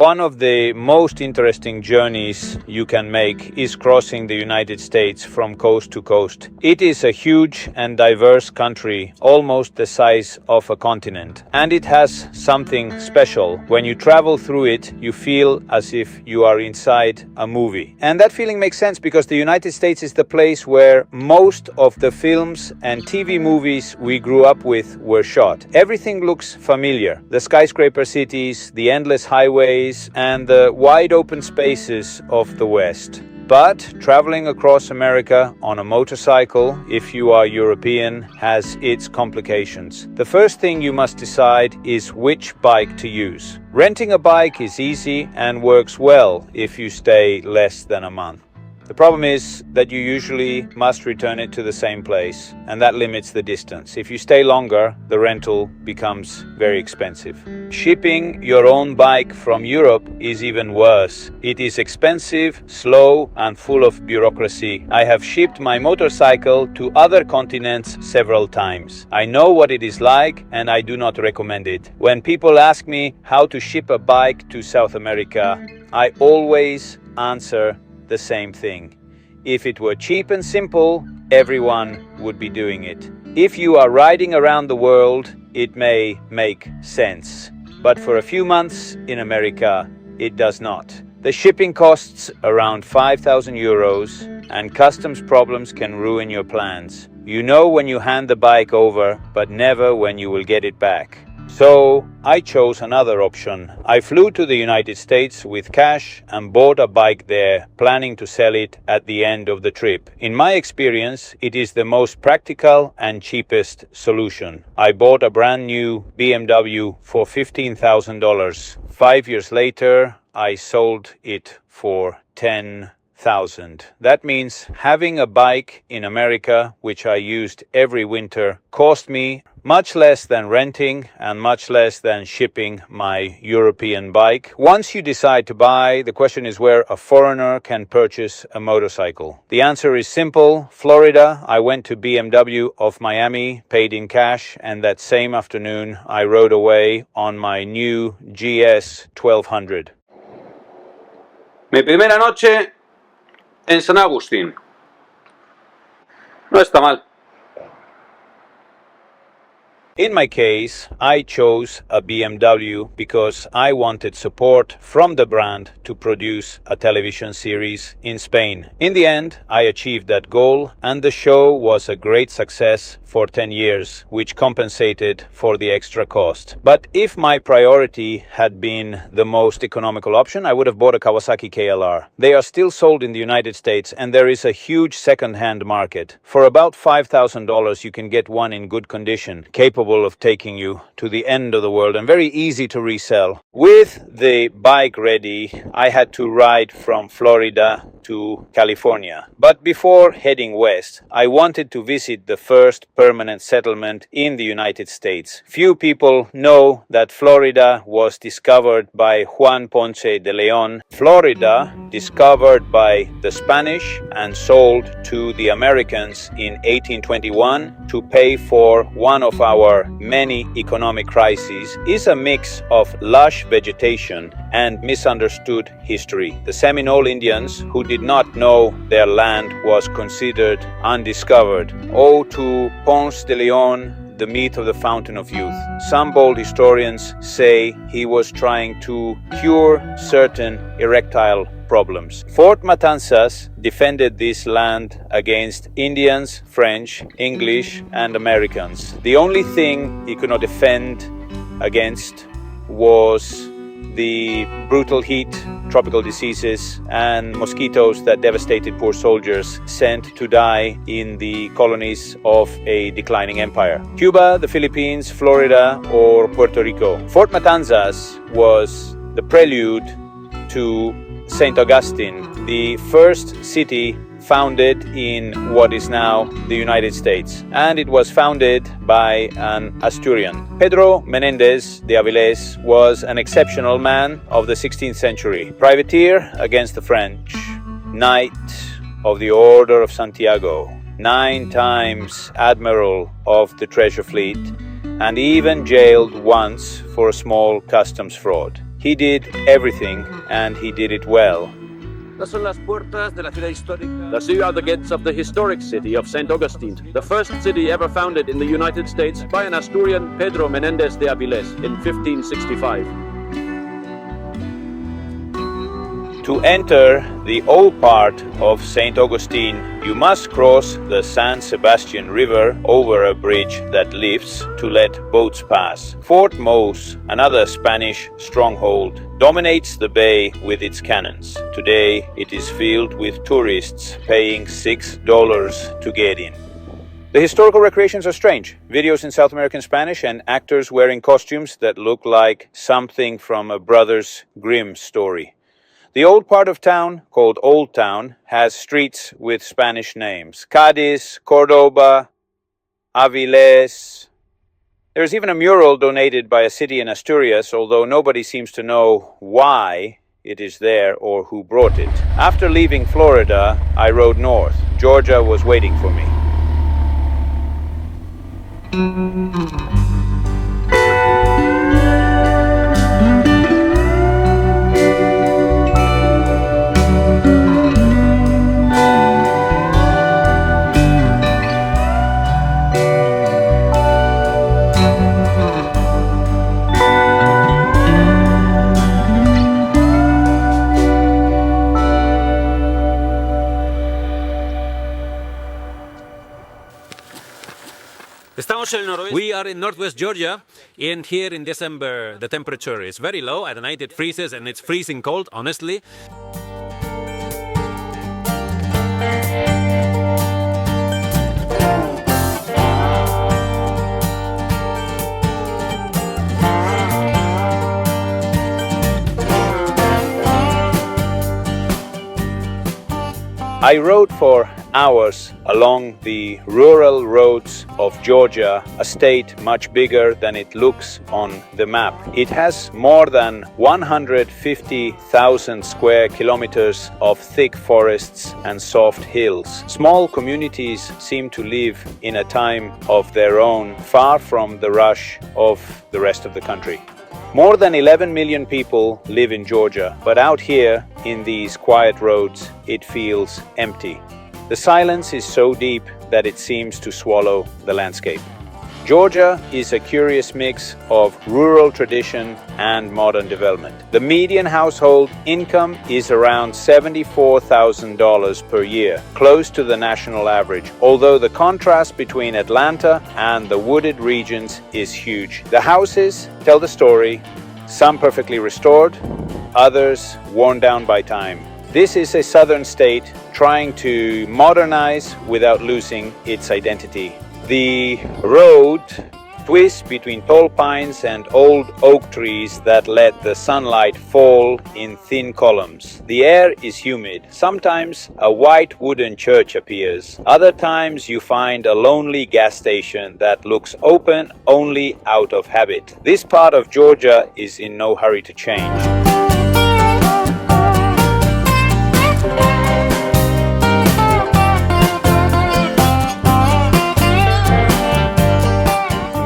One of the most interesting journeys you can make is crossing the United States from coast to coast. It is a huge and diverse country, almost the size of a continent. And it has something special. When you travel through it, you feel as if you are inside a movie. And that feeling makes sense because the United States is the place where most of the films and TV movies we grew up with were shot. Everything looks familiar. The skyscraper cities, the endless highways, and the wide open spaces of the West. But traveling across America on a motorcycle, if you are European, has its complications. The first thing you must decide is which bike to use. Renting a bike is easy and works well if you stay less than a month. The problem is that you usually must return it to the same place, and that limits the distance. If you stay longer, the rental becomes very expensive. Shipping your own bike from Europe is even worse. It is expensive, slow, and full of bureaucracy. I have shipped my motorcycle to other continents several times. I know what it is like, and I do not recommend it. When people ask me how to ship a bike to South America, I always answer the same thing. If it were cheap and simple, everyone would be doing it. If you are riding around the world, it may make sense. But for a few months in America, it does not. The shipping costs around 5,000 euros, and customs problems can ruin your plans. You know when you hand the bike over, but never when you will get it back. So I chose another option. I flew to the United States with cash and bought a bike there, planning to sell it at the end of the trip. In my experience, it is the most practical and cheapest solution. I bought a brand new BMW for $15,000. 5 years later, I sold it for $10,000. That means having a bike in America, which I used every winter, cost me much less than renting and much less than shipping my European bike. Once you decide to buy, the question is where a foreigner can purchase a motorcycle. The answer is simple. Florida. I went to BMW of Miami, paid in cash, and that same afternoon I rode away on my new GS 1200. Mi primera noche en San Agustín. No está mal. In my case, I chose a BMW because I wanted support from the brand to produce a television series in Spain. In the end, I achieved that goal, and the show was a great success for 10 years, which compensated for the extra cost. But if my priority had been the most economical option, I would have bought a Kawasaki KLR. They are still sold in the United States, and there is a huge second-hand market. For about $5,000, you can get one in good condition, capable of taking you to the end of the world and very easy to resell. With the bike ready, I had to ride from Florida to California. But before heading west, I wanted to visit the first permanent settlement in the United States. Few people know that Florida was discovered by Juan Ponce de Leon. Florida, discovered by the Spanish and sold to the Americans in 1821 to pay for one of our many economic crises, is a mix of lush vegetation and misunderstood history. The Seminole Indians, who did not know their land was considered undiscovered, owe to Ponce de Leon the myth of the Fountain of Youth. Some bold historians say he was trying to cure certain erectile problems. Fort Matanzas defended this land against Indians, French, English, and Americans. The only thing he could not defend against was the brutal heat, tropical diseases, and mosquitoes that devastated poor soldiers sent to die in the colonies of a declining empire. Cuba, the Philippines, Florida, or Puerto Rico. Fort Matanzas was the prelude to St. Augustine, the first city founded in what is now the United States, and it was founded by an Asturian. Pedro Menéndez de Avilés was an exceptional man of the 16th century, privateer against the French, knight of the Order of Santiago, 9 times admiral of the treasure fleet, and even jailed once for a small customs fraud. He did everything, and he did it well. Estas son las puertas de la ciudad histórica. These are the gates of the historic city of St. Augustine, the first city ever founded in the United States by an Asturian, Pedro Menéndez de Avilés, in 1565. To enter the old part of St. Augustine, you must cross the San Sebastian River over a bridge that lifts to let boats pass. Fort Mose, another Spanish stronghold, dominates the bay with its cannons. Today, it is filled with tourists paying $6 to get in. The historical recreations are strange. Videos in South American Spanish and actors wearing costumes that look like something from a Brothers Grimm story. The old part of town, called Old Town, has streets with Spanish names. Cádiz, Córdoba, Avilés. There is even a mural donated by a city in Asturias, although nobody seems to know why it is there or who brought it. After leaving Florida, I rode north. Georgia was waiting for me. We are in northwest Georgia, and here in December the temperature is very low. At night it freezes, and it's freezing cold, honestly. I rode for hours along the rural roads of Georgia, a state much bigger than it looks on the map. It has more than 150,000 square kilometers of thick forests and soft hills. Small communities seem to live in a time of their own, far from the rush of the rest of the country. More than 11 million people live in Georgia, but out here in these quiet roads, it feels empty. The silence is so deep that it seems to swallow the landscape. Georgia is a curious mix of rural tradition and modern development. The median household income is around $74,000 per year, close to the national average, although the contrast between Atlanta and the wooded regions is huge. The houses tell the story, some perfectly restored, others worn down by time. This is a southern state trying to modernize without losing its identity. The road twists between tall pines and old oak trees that let the sunlight fall in thin columns. The air is humid. Sometimes a white wooden church appears. Other times you find a lonely gas station that looks open only out of habit. This part of Georgia is in no hurry to change.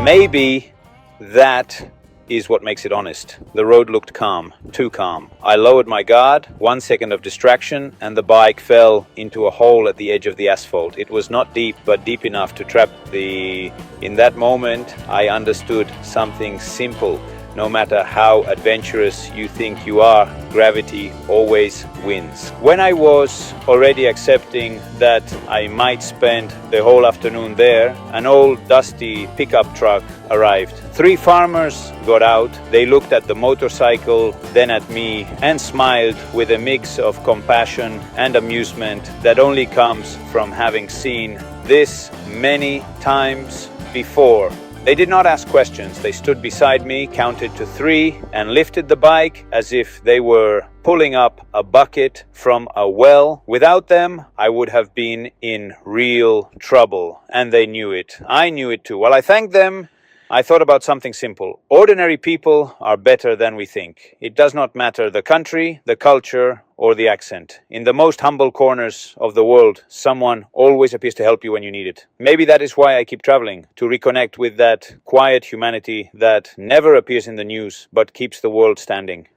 Maybe that is what makes it honest. The road looked calm, too calm. I lowered my guard, 1 second of distraction, and the bike fell into a hole at the edge of the asphalt. It was not deep, but deep enough to trap the... In that moment, I understood something simple. No matter how adventurous you think you are, gravity always wins. When I was already accepting that I might spend the whole afternoon there, an old dusty pickup truck arrived. 3 farmers got out. They looked at the motorcycle, then at me, and smiled with a mix of compassion and amusement that only comes from having seen this many times before. They did not ask questions. They stood beside me, counted to 3, and lifted the bike as if they were pulling up a bucket from a well. Without them, I would have been in real trouble, and they knew it. I knew it too. While I thanked them, I thought about something simple. Ordinary people are better than we think. It does not matter the country, the culture, or the accent. In the most humble corners of the world, someone always appears to help you when you need it. Maybe that is why I keep traveling, to reconnect with that quiet humanity that never appears in the news, but keeps the world standing.